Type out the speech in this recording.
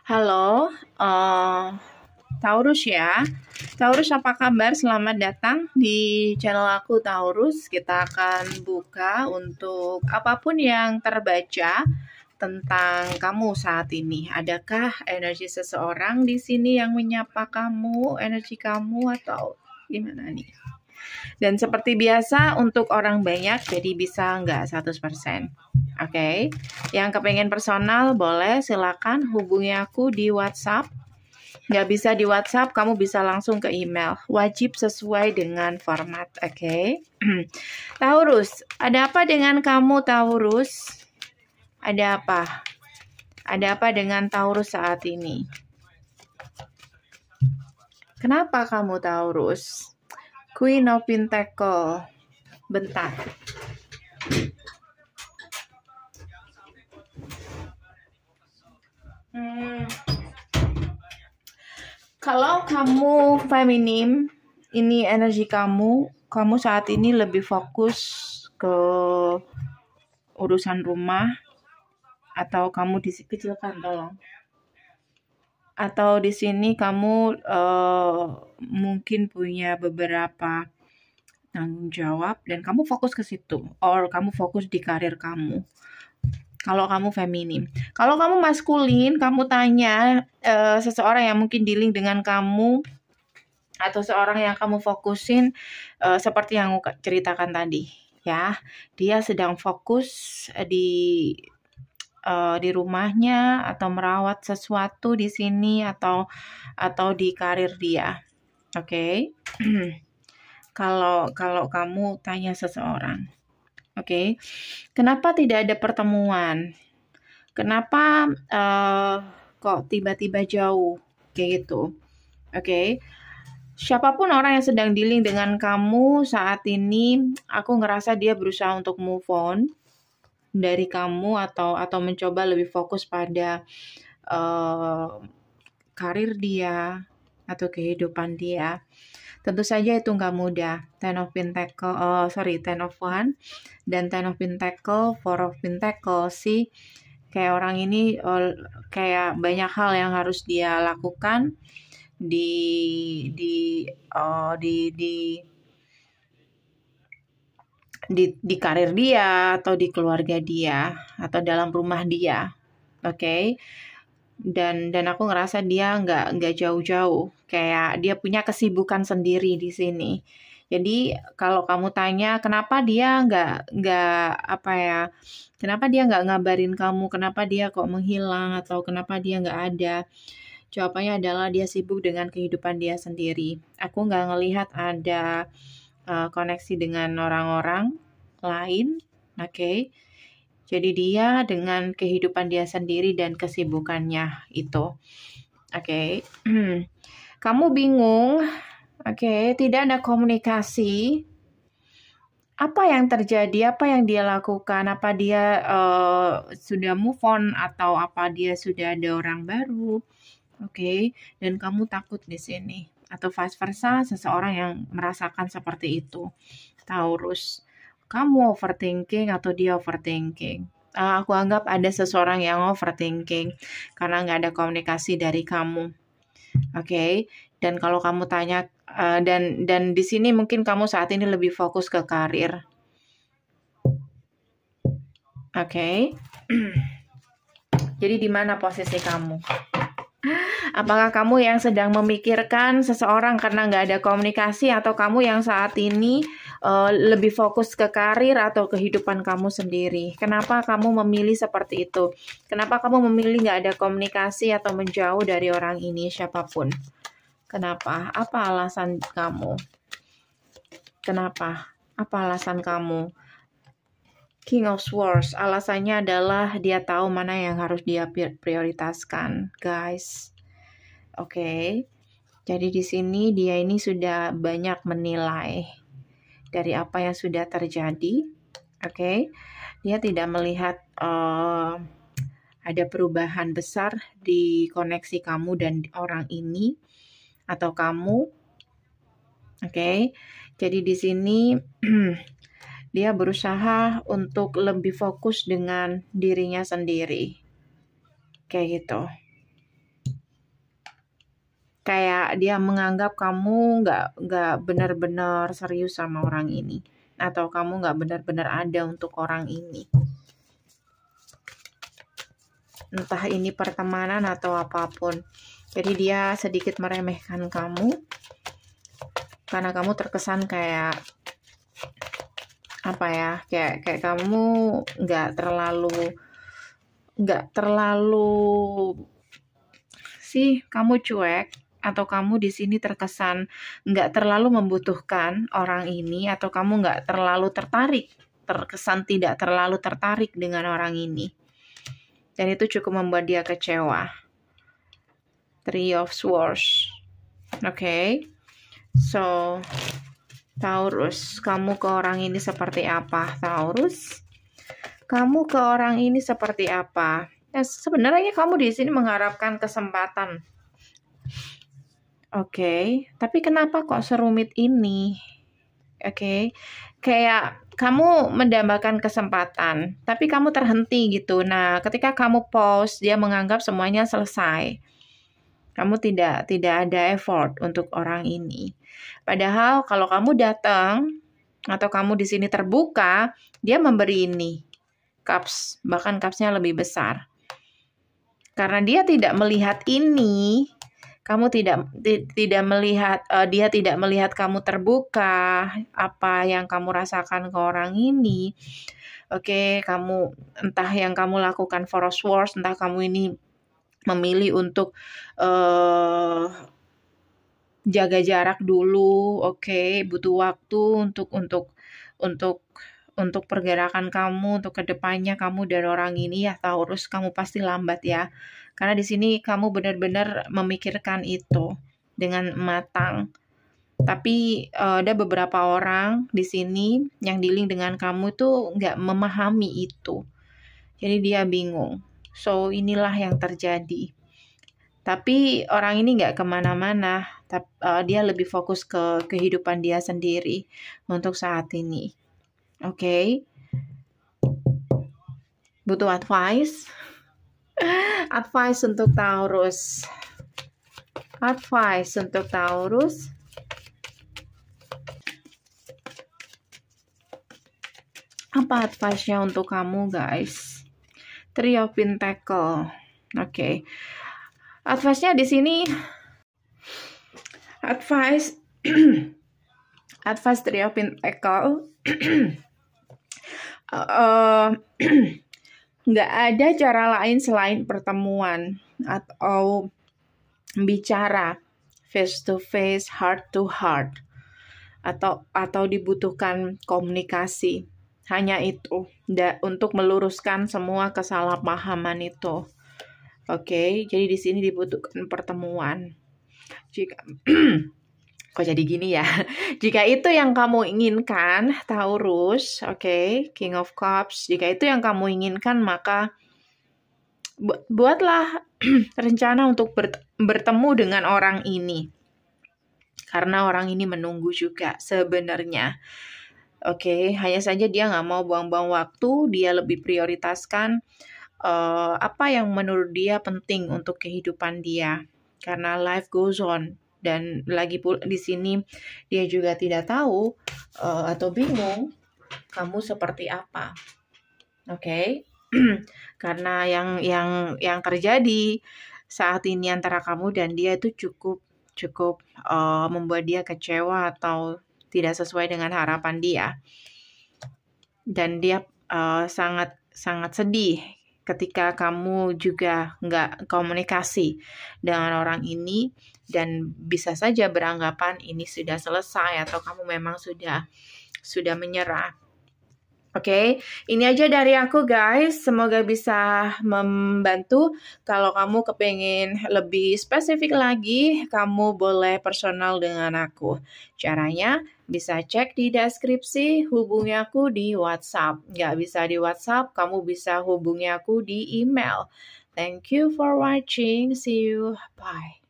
Halo, Taurus ya. Taurus, apa kabar? Selamat datang di channel aku Taurus. Kita akan buka untuk apapun yang terbaca tentang kamu saat ini. Adakah energi seseorang di sini yang menyapa kamu, energi kamu, atau gimana nih? Dan seperti biasa untuk orang banyak, jadi bisa nggak 100%. Oke, yang kepengen personal boleh silakan hubungi aku di WhatsApp. Nggak bisa di WhatsApp, kamu bisa langsung ke email. Wajib sesuai dengan format, oke? Taurus, ada apa dengan kamu Taurus? Ada apa? Ada apa dengan Taurus saat ini? Kenapa kamu Taurus? Queen of Pentacle. Bentar. Kalau kamu feminim, ini energi kamu saat ini lebih fokus ke urusan rumah, atau kamu dikecilkan tolong. Atau di sini kamu mungkin punya beberapa tanggung jawab dan kamu fokus ke situ, or kamu fokus di karir kamu. Kalau kamu feminim. Kalau kamu maskulin, kamu tanya seseorang yang mungkin dealing dengan kamu atau seorang yang kamu fokusin, seperti yang aku ceritakan tadi, ya. Dia sedang fokus di rumahnya atau merawat sesuatu di sini atau di karir dia. Oke. Kalau kamu tanya seseorang. Oke, kenapa tidak ada pertemuan? Kenapa kok tiba-tiba jauh kayak gitu? Oke, siapapun orang yang sedang dealing dengan kamu saat ini, aku ngerasa dia berusaha untuk move on dari kamu atau mencoba lebih fokus pada karir dia atau kehidupan dia. Tentu saja itu nggak mudah. Ten of One dan Ten of Pentacle, Four of Pentacle sih. Kayak orang ini kayak banyak hal yang harus dia lakukan di karir dia atau di keluarga dia atau dalam rumah dia. Oke. Dan aku ngerasa dia nggak jauh-jauh, kayak dia punya kesibukan sendiri di sini. Jadi kalau kamu tanya kenapa dia kenapa dia nggak ngabarin kamu, kenapa dia kok menghilang atau kenapa dia nggak ada, jawabannya adalah dia sibuk dengan kehidupan dia sendiri. Aku nggak ngelihat ada koneksi dengan orang-orang lain, oke? Jadi dia dengan kehidupan dia sendiri dan kesibukannya itu. Oke. Kamu bingung. Oke, tidak ada komunikasi. Apa yang terjadi? Apa yang dia lakukan? Apa dia sudah move on atau apa dia sudah ada orang baru? Oke, dan kamu takut di sini. Atau vice versa, seseorang yang merasakan seperti itu. Taurus. Kamu overthinking atau dia overthinking? Aku anggap ada seseorang yang overthinking karena nggak ada komunikasi dari kamu. Oke. Dan kalau kamu tanya, dan di sini mungkin kamu saat ini lebih fokus ke karir. Oke. Jadi di mana posisi kamu? Apakah kamu yang sedang memikirkan seseorang karena nggak ada komunikasi, atau kamu yang saat ini lebih fokus ke karir atau kehidupan kamu sendiri? Kenapa kamu memilih seperti itu? Kenapa kamu memilih nggak ada komunikasi atau menjauh dari orang ini, siapapun? Kenapa? Apa alasan kamu? Kenapa? Apa alasan kamu? King of Swords, alasannya adalah dia tahu mana yang harus dia prioritaskan, guys. Oke. Jadi di sini dia ini sudah banyak menilai dari apa yang sudah terjadi. Oke. Dia tidak melihat ada perubahan besar di koneksi kamu dan orang ini atau kamu. Oke. Jadi di sini dia berusaha untuk lebih fokus dengan dirinya sendiri. Kayak gitu. kayak dia menganggap kamu nggak benar-benar serius sama orang ini, atau kamu nggak benar-benar ada untuk orang ini. Entah ini pertemanan atau apapun. Jadi dia sedikit meremehkan kamu karena kamu terkesan kayak apa ya, kayak kamu nggak terlalu sih, kamu cuek, atau kamu di sini terkesan nggak terlalu membutuhkan orang ini, atau kamu nggak terlalu terkesan tidak terlalu tertarik dengan orang ini. Dan itu cukup membuat dia kecewa. Three of Swords. Oke. So, Taurus, kamu ke orang ini seperti apa? Taurus, kamu ke orang ini seperti apa? Ya, sebenarnya kamu di sini mengharapkan kesempatan. Oke, tapi kenapa kok serumit ini? Oke, kayak kamu mendambakan kesempatan, tapi kamu terhenti gitu. Nah, ketika kamu pause, dia menganggap semuanya selesai. Kamu tidak ada effort untuk orang ini. Padahal kalau kamu datang atau kamu di sini terbuka, dia memberi ini, cups, bahkan cupsnya lebih besar. Karena dia tidak melihat ini, kamu tidak melihat, dia tidak melihat kamu terbuka, apa yang kamu rasakan ke orang ini. Oke, kamu entah yang kamu lakukan Four of Swords, entah kamu ini memilih untuk jaga jarak dulu, oke, butuh waktu untuk pergerakan kamu, untuk kedepannya kamu dan orang ini ya Taurus, kamu pasti lambat ya. Karena di sini kamu benar-benar memikirkan itu dengan matang. Tapi ada beberapa orang di sini yang dealing dengan kamu tuh nggak memahami itu. Jadi dia bingung. So inilah yang terjadi. Tapi orang ini nggak kemana-mana. Dia lebih fokus ke kehidupan dia sendiri untuk saat ini. Oke. Butuh advice? Advice untuk Taurus. Advice untuk Taurus. Apa advice-nya untuk kamu, guys? Three of Pentacle. Oke. Advice-nya di sini advice Three of Pentacle. Nggak ada cara lain selain pertemuan atau bicara face to face, heart to heart, atau dibutuhkan komunikasi. Hanya itu, untuk meluruskan semua kesalahpahaman itu. Oke, jadi di sini dibutuhkan pertemuan. Kok jadi gini ya? Jika itu yang kamu inginkan, Taurus, oke, King of Cups, jika itu yang kamu inginkan, maka buatlah rencana untuk bertemu dengan orang ini. Karena orang ini menunggu juga sebenarnya. Oke, hanya saja dia nggak mau buang-buang waktu, dia lebih prioritaskan apa yang menurut dia penting untuk kehidupan dia. Karena life goes on. Dan lagi pula di sini dia juga tidak tahu atau bingung kamu seperti apa. Oke. Karena yang terjadi saat ini antara kamu dan dia itu cukup membuat dia kecewa atau tidak sesuai dengan harapan dia. Dan dia sangat sedih ketika kamu juga nggak komunikasi dengan orang ini, dan bisa saja beranggapan ini sudah selesai atau kamu memang sudah menyerah. Oke, ini aja dari aku guys, semoga bisa membantu. Kalau kamu kepengen lebih spesifik lagi, kamu boleh personal dengan aku. Caranya bisa cek di deskripsi, hubungi aku di WhatsApp. Nggak bisa di WhatsApp, kamu bisa hubungi aku di email. Thank you for watching, see you, bye.